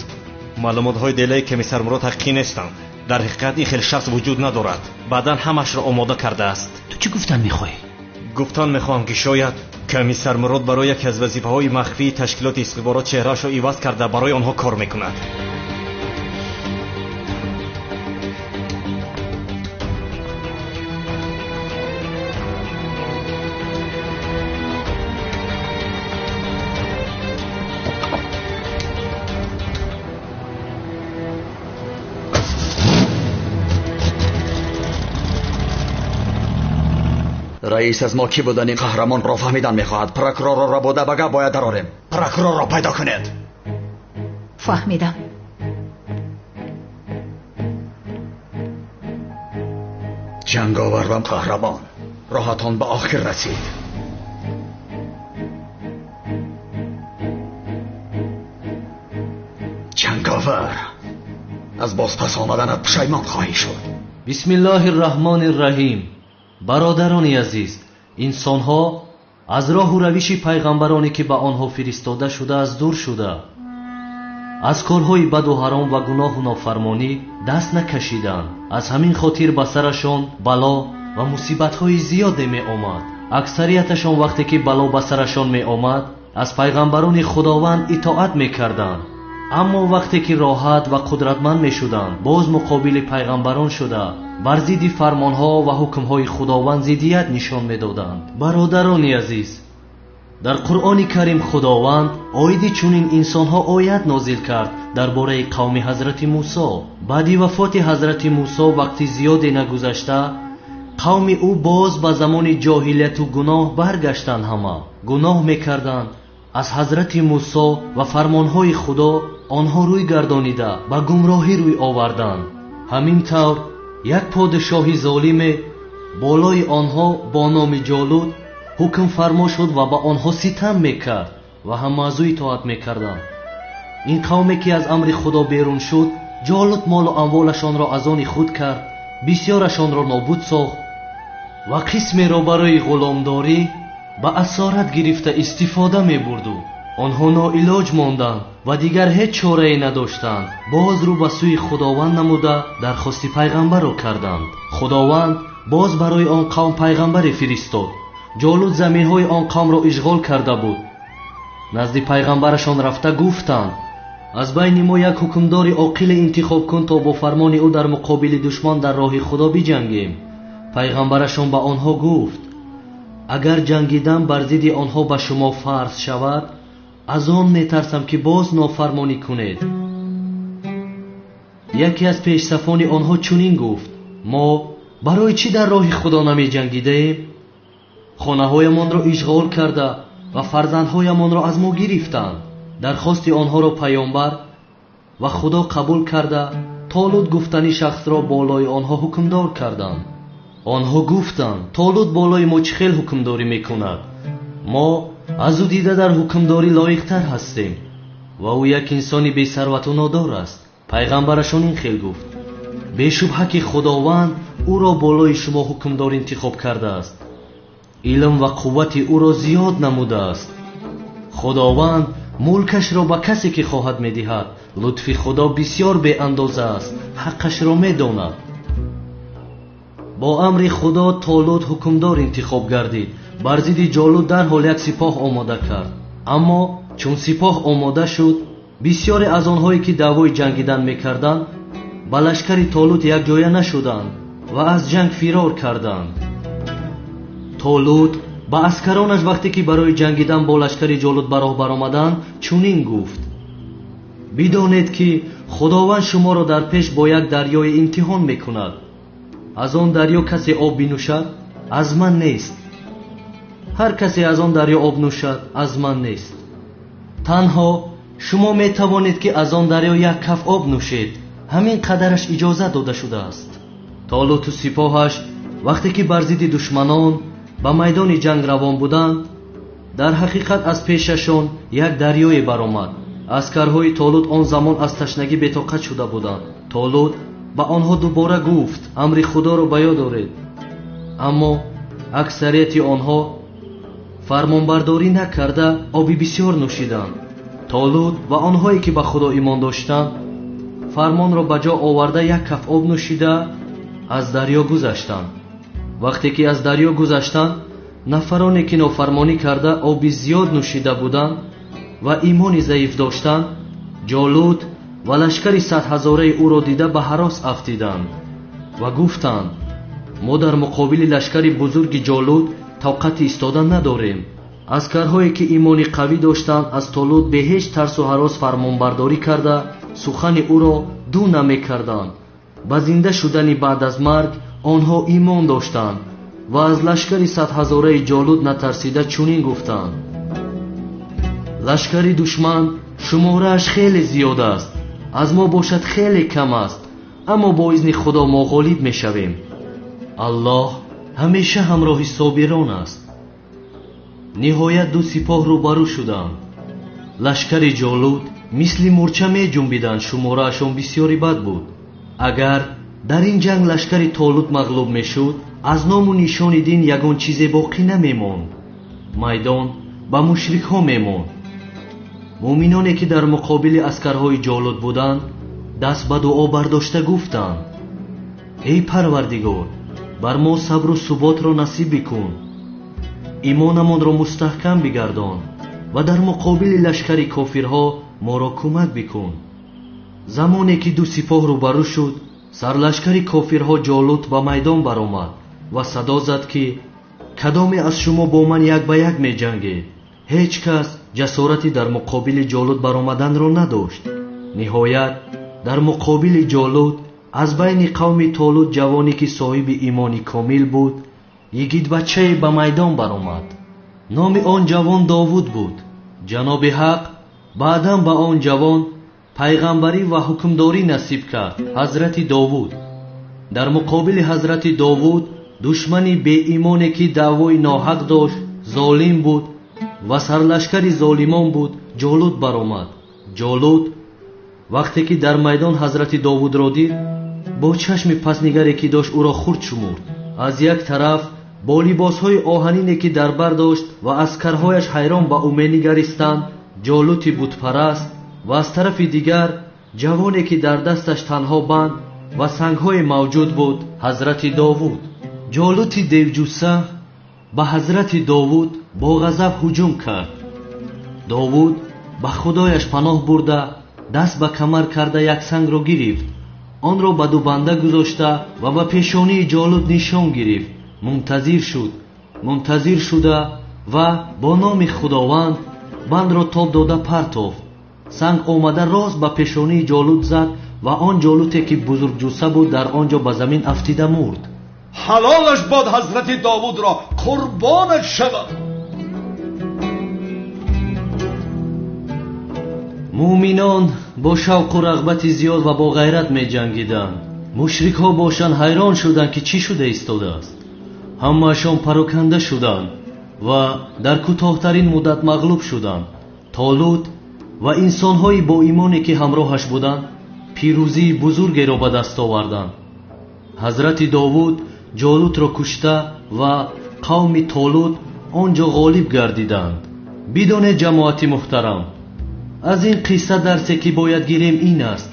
معلومات‌های دیلای کمیسر مراد حقیقی نیستند. در حقیقت این خیلی شخص وجود ندارد. بعداً همش را آماده کرده است.
تو چی گفتن میخوای؟
گفتن میخوام که شاید کمیسر مراد برای یکی از وظیفه‌های مخفی تشکیلات استخبارات چهره‌اش را عوض کرده برای آنها کار میکند.
رئیس از ما کی بودن این قهرمان را فهمیدن میخواهد. پروکورور را بوده بگه باید دراریم.
پروکورور را پیدا کنید.
فهمیدم.
جنگاور و قهرمان راهتان به آخر رسید. جنگاور از بازپس آمدنت پشیمان خواهی شد.
بسم الله الرحمن الرحیم. برادران عزیز، انسان‌ها از راه و روش پیغمبرانی که به آنها فرستاده شده از دور شده، از کارهای بد و حرام و گناه و نافرمانی دست نکشیدند. از همین خاطر به سرشان بلا و مصیبت‌های زیاد می آمد. اکثریتشان وقتی که بلا به سرشان می آمد از پیغمبران خداوند اطاعت می کردند، اما وقتی که راحت و قدرتمند می شدند باز مقابل پیغمبران شده بر ضد فرمانها و حکمهای خداوند ضدیت نشان می دادند. برادران عزیز، در قرآن کریم خداوند آیدی چونین انسانها آیت نازل کرد درباره قوم حضرت موسی. بعد وفات حضرت موسی وقتی زیادی نگذشته қавми ӯ боз ба замони ҷоҳилияту гуноҳ баргаштанд. ҳама гуноҳ мекарданд. аз ҳазрати мусо ва фармонҳои худо онҳо рӯй гардонида ба гумроҳӣ рӯй оварданд. ҳамин тавр як подшоҳи золиме болои онҳо бо номи ҷолуд ҳукм фармо шуд ва ба онҳо ситам мекард ва ҳама аз ӯ итоат мекарданд. ин қавме ки аз амри худо берун шуд, ҷолуд молу амволашонро аз они худ кард, бисёрашонро нобуд сохт ва қисмеро барои ғуломдорӣ ба асорат гирифта истифода мебурду. онҳо ноилоҷ монданд ва дигар ҳеҷ чорае надоштанд. боз рӯ ба сӯи худованд намуда дархости пайғамбарро карданд. худованд боз барои он қавм пайғамбаре фиристод. ҷолуд заминҳои он қавмро ишғол карда буд. назди пайғамбарашон рафта гуфтанд: аз байни мо як ҳукмдори оқиле интихоб кун, то бо фармони ӯ дар муқобили душман дар роҳи худо биҷангем. пайғамбарашон ба онҳо гуфт: агар ҷангидан бар зидди онҳо ба шумо фарз шавад, аз он метарсам ки боз нофармонӣ кунед. яке аз пешсафони онҳо чунин гуфт: мо барои чӣ дар роҳи худо намеҷангидаем? хонаҳоямонро ишғол карда ва фарзандҳоямонро аз мо гирифтанд. дархости онҳоро паёмбар ва худо қабул карда, толуд гуфтани шахсро болои онҳо ҳукмдор карданд. онҳо гуфтанд: толуд болои мо чӣ хел ҳукмдорӣ мекунад? мо аз ӯ дида дар ҳукмдорӣ лоиқтар ҳастем ва ӯ як инсони бесарвату нодор аст. пайғамбарашон ин хел гуфт: бешубҳа ки худованд ӯро болои шумо ҳукмдор интихоб кардааст. илм ва қуввати ӯро зиёд намудааст. худованд мулкашро ба касе ки хоҳад медиҳад. лутфи худо бисёр беандоза аст, ҳаққашро медонад. бо амри худо толуд ҳукмдор интихоб гардид. бар зидди ҷолуд дарҳол як сипоҳ омода кард. аммо чун сипоҳ омода шуд, бисёре аз онҳое ки даъвои ҷангидан мекарданд ба лашкари толуд якҷоя нашуданд ва аз ҷанг фирор карданд. толуд ба аскаронаш вақте ки барои ҷангидан бо лашкари ҷолуд ба роҳ баромаданд, чунин гуфт: бидонед ки худованд шуморо дар пеш бо як дарёе имтиҳон мекунад. аз он дарё касе об бинӯшад, аз ман нест. ҳар касе аз он дарё об нӯшад, аз ман нест. танҳо шумо метавонед ки аз он дарё як каф об нӯшед. ҳамин қадараш иҷозат дода шудааст. толуту сипоҳаш вақте ки бар зидди душманон ба майдони ҷанг равон буданд, дар ҳақиқат аз пешашон як дарёе баромад. аскарҳои толуд он замон аз ташнагӣ бетоқат шуда буданд. толуд ба онҳо дубора гуфт: амри худоро ба ёд оред. аммо аксарияти онҳо фармонбардорӣ накарда оби бисёр нӯшиданд. толуд ва онҳое ки ба худо имон доштанд, фармонро ба ҷо оварда як каф об нӯшида аз дарё гузаштанд. вақте ки аз дарё гузаштанд, нафароне ки нофармонӣ карда оби зиёд нӯшида буданд ва имони заиф доштанд, ҷолуд ва лашкари 100,000-раи ӯро дида ба ҳарос афтиданд ва гуфтанд: мо дар муқобили лашкари бузурги ҷолуд тавқати истодан надорем. аскарҳое ки имони қавӣ доштанд, аз толуд бе ҳеҷ тарсу ҳарос фармонбардорӣ карда сухани ӯро ду намекарданд. ба зинда шудани баъд аз марг онҳо имон доштанд ва аз лашкари 100,000-раи ҷолуд натарсида чунин гуфтанд: лашкари душман шуморааш хеле зиёд аст, аз мо бошад хеле кам аст, аммо бо изни худо мо ғолиб мешавем. аллоҳ ҳамеша ҳамроҳи собирон аст. ниҳоят ду сипоҳ рӯбарӯ шуданд. лашкари ҷолуд мисли мурча меҷунбиданд, шумораашон бисёри бад буд. агар дар ин ҷанг лашкари толуд мағлуб мешуд, аз ному нишони дин ягон чизе боқӣ намемонд. майдон ба мушрикҳо мемонд. муъминоне ки дар муқобили аскарҳои ҷолуд буданд, даст ба дуо бардошта гуфтанд: эй парвардигор, бар мо сабру суботро насиб бикун, имонамонро мустаҳкам бигардон ва дар муқобили лашкари кофирҳо моро кӯмак бикун. замоне ки ду сипоҳ рӯбарӯ шуд, сарлашкари кофирҳо ҷолуд ба майдон баромад ва садо зад ки: кадоме аз шумо бо ман як ба як меҷангед? ҳеҷ кас ҷасорати дар муқобили ҷолуд баромаданро надошт. ниҳоят дар муқобили ҷолуд аз байни қавми толуд ҷавоне ки соҳиби имони комил буд йигитбачае ба майдон баромад. номи он ҷавон довуд буд. ҷаноби ҳақ баъдан ба он ҷавон пайғамбарӣ ва ҳукмдорӣ насиб кард. ҳазрати довуд. дар муқобили ҳазрати довуд душмани беимоне ки даъвои ноҳақ дошт, золим буд ва сарлашкари золимон буд, ҷолут баромад. ҷолут вақте ки дар майдон ҳазрати довудро дид, бо чашми паснигаре ки дошт ӯро хурд шумурд. аз як тараф бо либосҳои оҳанине ки дар бар дошт ва аскарҳояш ҳайрон ба ӯ менигаристанд, ҷолути бутпараст, ва аз тарафи дигар ҷавоне ки дар дасташ танҳо банд ва сангҳое мавҷуд буд, ҳазрати довуд. ҷолути девҷуса ба ҳазрати довуд бо ғазаб ҳуҷум кард. довуд ба худояш паноҳ бурда, даст ба камар карда як сангро гирифт, онро ба дубанда гузошта ва ба пешонии ҷолут нишон гирифт. мунтазир шуда ва бо номи худованд бандро тоб дода партофт. санг омада рост ба пешонии ҷолут зад ва он ҷолуте ки бузургҷуса буд дар он ҷо ба замин афтида мурд.
ҳалолаш бод ҳазрати довудро, қурбонаш шавад.
муъминон бо шавқу рағбати зиёд ва бо ғайрат меҷангиданд. мушрикҳо бошанд ҳайрон шуданд ки чӣ шуда истодааст. ҳамаашон пароканда шуданд ва дар кӯтоҳтарин муддат мағлуб шуданд. толут ва инсонҳои бо имоне ки ҳамроҳаш буданд пирӯзии бузургеро ба даст оварданд. ҳазрати довуд ҷолутро кушта ва қавми толут он ҷо ғолиб гардиданд. бидонед ҷамоати муҳтарам, аз ин қисса дарсе ки бояд гирем ин аст: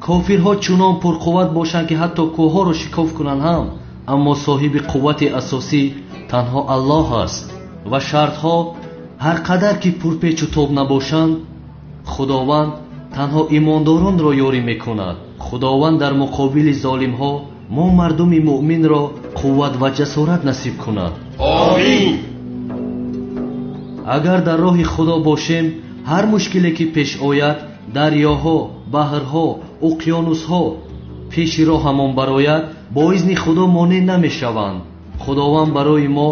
кофирҳо чунон пурқувват бошанд ки ҳатто кӯҳҳоро шикоф кунанд ҳам, аммо соҳиби қуввати асосӣ танҳо аллоҳ аст ва шартҳо ҳар қадар ки пурпечу тоб набошанд, худованд танҳо имондоронро ёрӣ мекунад. худованд дар муқобили золимҳо мо мардуми муъминро қувват ва ҷасорат насиб кунад.
амин.
агар дар роҳи худо бошем, ҳар мушкиле ки пеш ояд, дарёҳо, баҳрҳо, уқёнусҳо пеши роҳамон барояд, бо изни худо монеъ намешаванд. худованд барои мо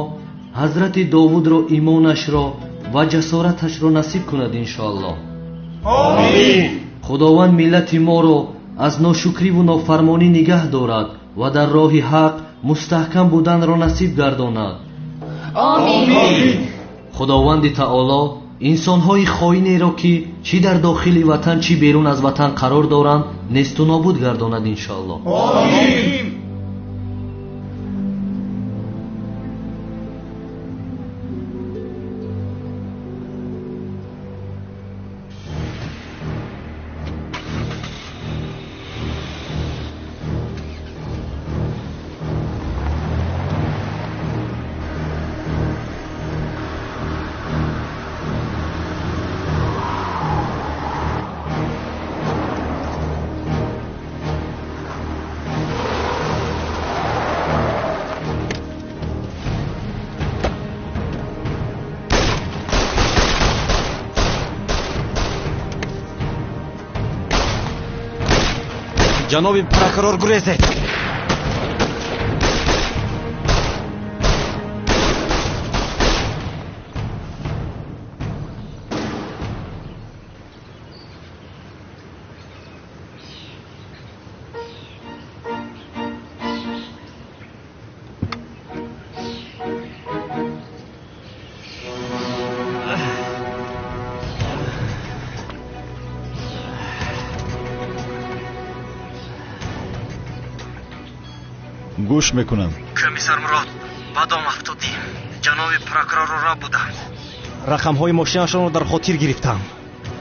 ҳазрати довудро имонашро ва ҷасораташро насиб кунад иншоаллоҳ.
амин.
худованд миллати моро аз ношукриву нофармонӣ нигаҳ дорад ва дар роҳи ҳақ мустаҳкам буданро насиб гардонад.
амин.
худованди таоло инсонҳои хоинеро ки чӣ дар дохили ватан чӣ берун аз ватан қарор доранд, несту нобуд гардонад иншоаллоҳ.
амин.
ҷаноби прокурор гурезед.
гӯш мекунам.
комиссар мурод, ба дом афтодим. ҷаноби прокурорро буданд. рақамҳои мошинашонро дар хотир гирифтам.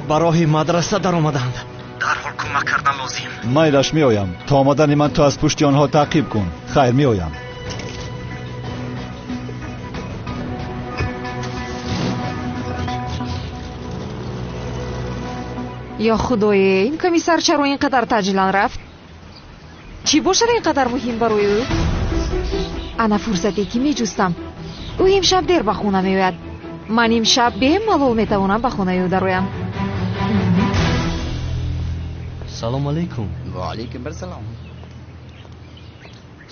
ба роҳи мадраса даромаданд. дарҳол кӯмак кардан лозим.
майлаш меоям. то омадани ман ту аз пушти онҳо таъқиб кун. хайр, меоям.
ё худое, ин комиссар чаро ин қадар таъҷилан рафт? чӣ бошад ин қадар муҳим барои ӯ? ана фурсате ки меҷустам. ӯ имшаб дер ба хона меояд. ман имшаб бемалол метавонам ба хонаи ӯ дароям.
салом алайкум.
ва алайкум ассалом.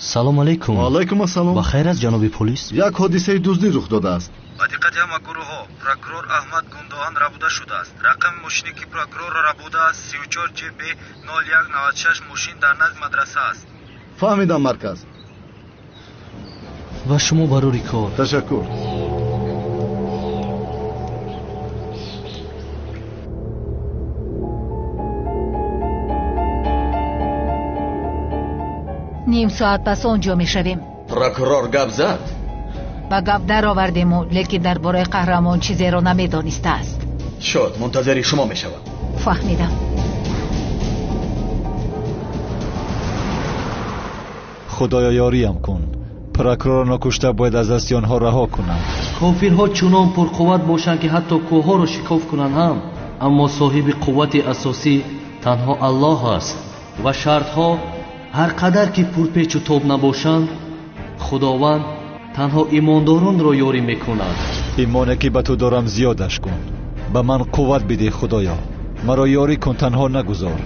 салом алейкум.
ва алайкум ассалом.
ба хайр аст ҷаноби полис?
як ҳодисаи дуздӣ рух додааст.
ба диққати ҳама гурӯҳҳо, прокурор аҳмад гундоҳан рабуда шудааст. рақами мошине ки прокурорро рабуда аст 34 ҷб 0196 мошин дар назди мадраса аст.
фаҳмидам марказ.
ва шумо барори кор.
ташаккур.
ним соат пас он ҷо мешавем.
прокурор гап зад?
ба гап даровардему, лекин дар бораи қаҳрамон чизеро намедонистааст.
шод мунтазири шумо мешавам.
фаҳмидам.
худоё ёриям кун. прокурорро кушта бояд аз дасти онҳо раҳо кунам.
кофирҳо чунон пурқувват бошанд ки ҳатто кӯҳҳоро шикоф кунанд ҳам, аммо соҳиби қуввати асосӣ танҳо аллоҳ аст ва шартҳо ҳар қадар ки пурпечу тоб набошанд, худованд танҳо имондоронро ёрӣ мекунад.
имоне ки ба ту дорам зиёдаш кун. ба ман қувват бидеҳ худоё. маро ёрӣ кун, танҳо нагузор.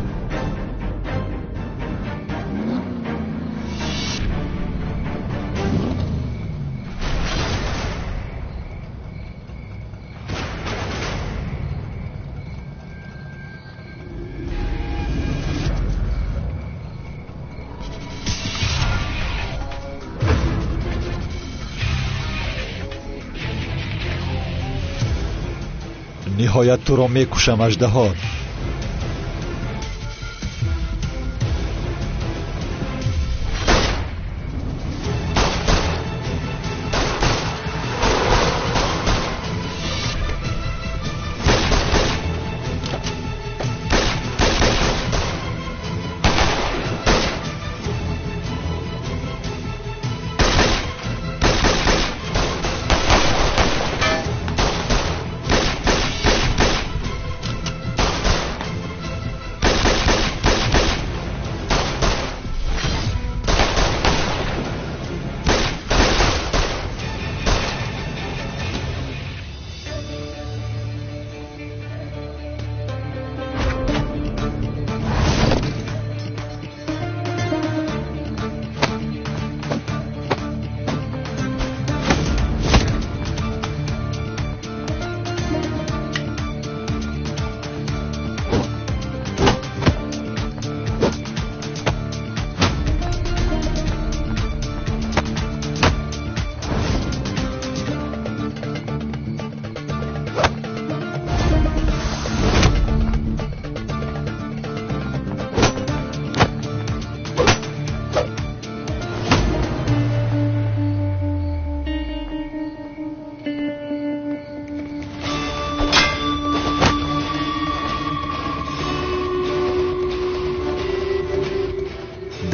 ниҳоят туро мекушам аждаҳо.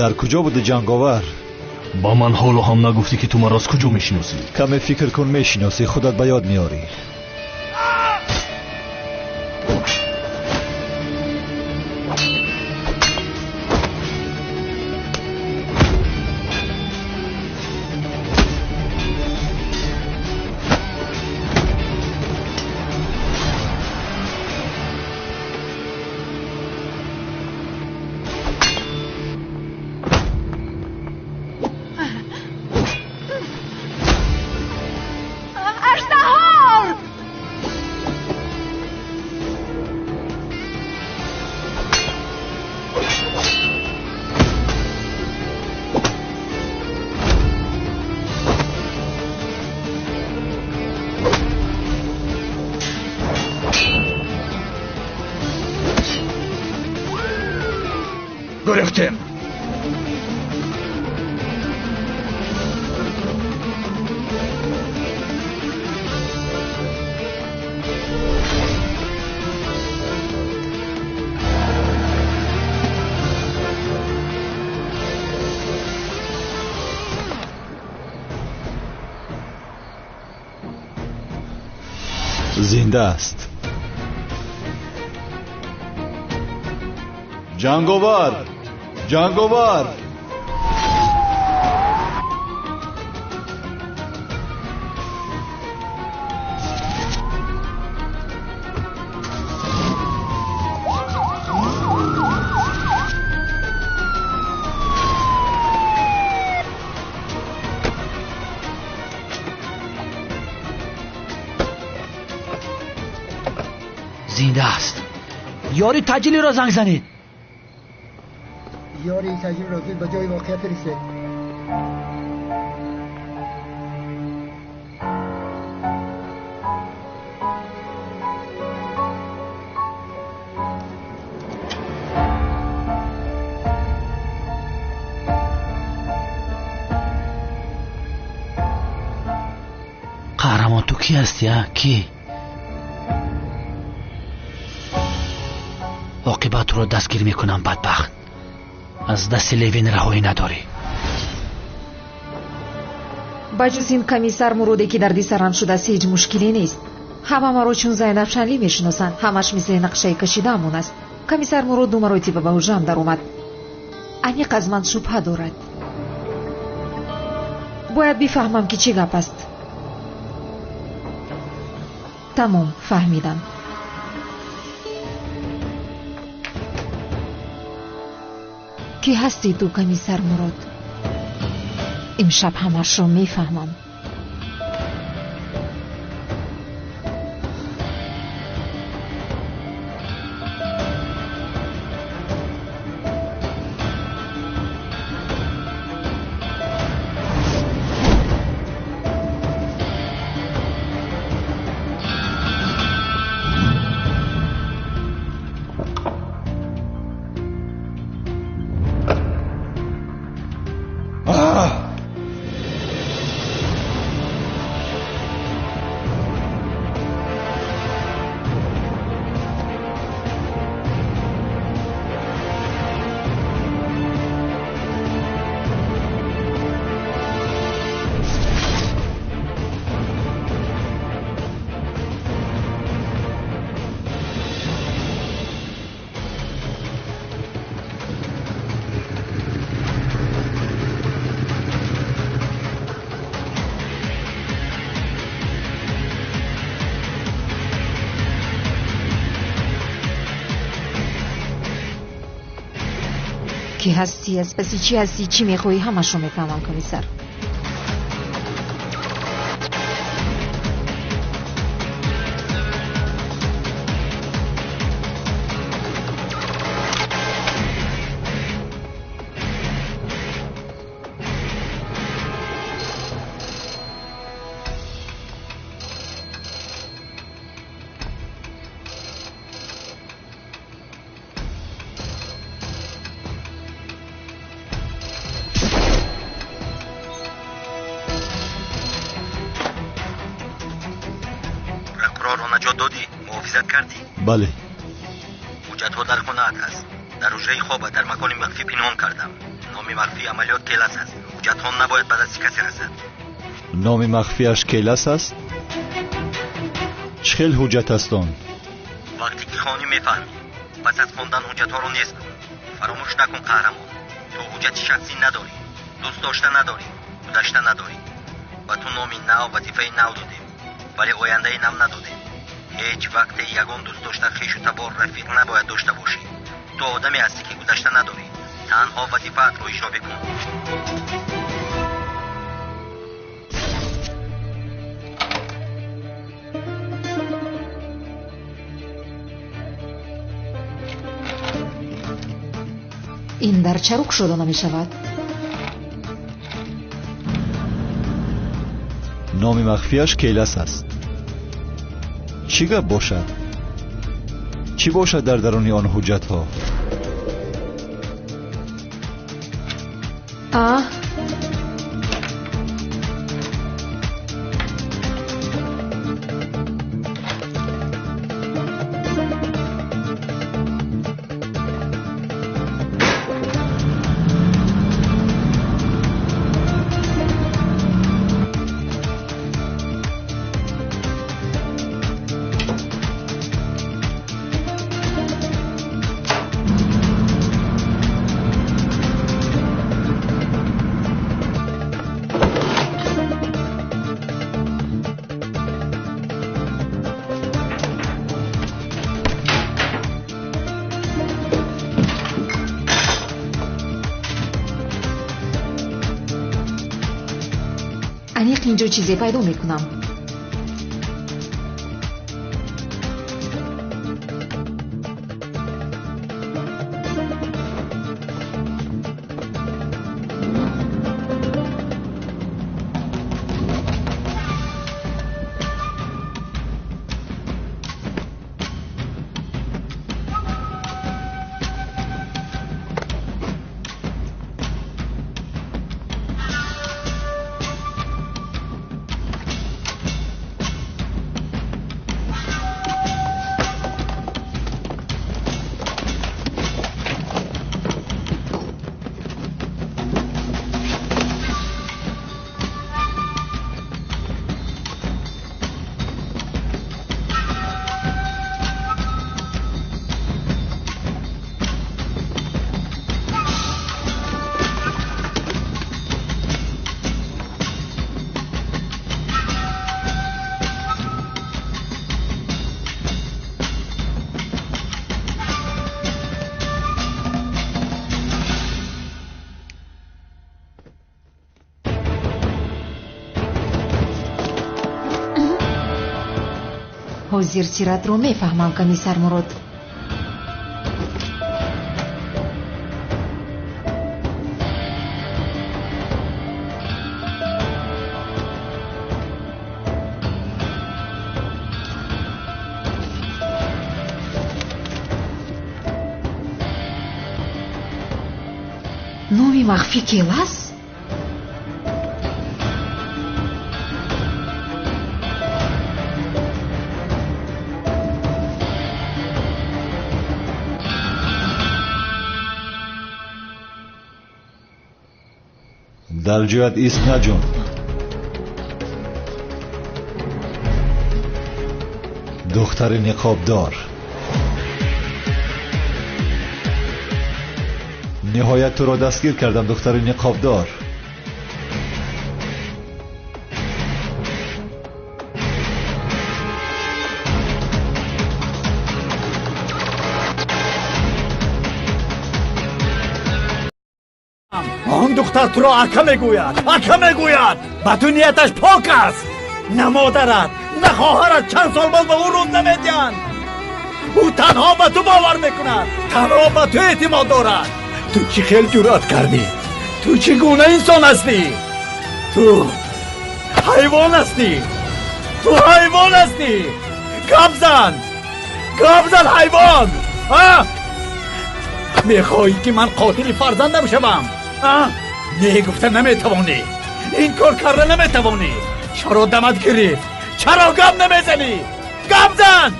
дар куҷо буди ҷанговар?
ба ман ҳоло ҳам нагуфтӣ ки ту маро аз куҷо мешиносӣ?
каме фикр кун, мешиносӣ, худат ба ёд меорӣ.
گرفتم.
زنده است.
جنگاور، جنگاور.
زنده است. یاری تجلی را زنگ زنید.
یاری تجلی را زود به جای واقعیت رسید.
قهرمان تو کی هستی ها؟ کی؟ عاقبت تو رو دستگیر میکنم بدبخت. از دست لیوین رهایی نداری.
بجز این کمیسر مروده که در دیسران شده است هیچ مشکلی نیست. همه ما رو چون زینب شنلی میشناسن. همش مثل نقشه کشیده همون است. کمیسر مرود 2 مرتبه به حجرم در اومد. عمیق از من شبهه دارد. باید بفهمم که چی گپ است. تمام فهمیدم. کی هستی تو کمیسر مراد؟ امشب همش رو میفهمم. کی هستی؟ از پسی چی هستی؟ چی میخوایی؟ همش رو میفهمم کمیسر.
بله.
حجت‌ها در خانه‌ات است. در حجره خواب در مکان مخفی پنهان کردم. نام مخفی عملیات کیلس است. حجت‌ها نباید به دست کسی رسد.
نام مخفیش کیلس است؟ چه خیل حجت است آن؟
وقتی که خوانی میفهمی. پس از خواندن حجت‌ها رو نیست کن. فراموش نکن قهرمان. تو حجت شخصی نداری. دوست داشته نداری. گذشته نداری. و تو نامی نو وظیفه نو دادیم. ولی آینده نو ندادیم. هیچ وقت یگان دوست داشته خویش و تبار رفیق نباید داشته باشی. تو آدمی هستی که گذشته نداری. تنها وظیفه‌ات رو اجرا بکن.
این در چه رخ شده نمی شود؟
نام مخفیش کیلس است. چی گپ باشد؟ چی باشد در درون آن حجت ها؟
انیق اینجا چیزی پیدا میکنم. ҳозир сиратро мефаҳмам комиссар мурод. номи махфӣ келас?
дар ҷоят ист наҷон. духтари ниқобдор. ниҳоят туро дастгир кардам, духтари ниқобдор.
он духтар туро ака мегӯяд. ба ту нияташ пок аст. на модарат, на хоҳарат чанд сол боз ба ӯ рӯз намедиҳанд. ӯ танҳо ба ту бовар мекунад, танҳо ба ту эътимод дорад. ту чӣ хел ҷуръат кардӣ? ту чӣ гуна инсон ҳастӣ? ту ҳайвон ҳастӣ. гап зан ҳайвон. мехоҳӣ ки ман қотили фарзандам шавам? мегуфта наметавонӣ, ин кор карда наметавонӣ. чаро дамат гирифт? чаро гап намезанӣ? гап зан!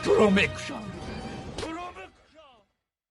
туро мекушам.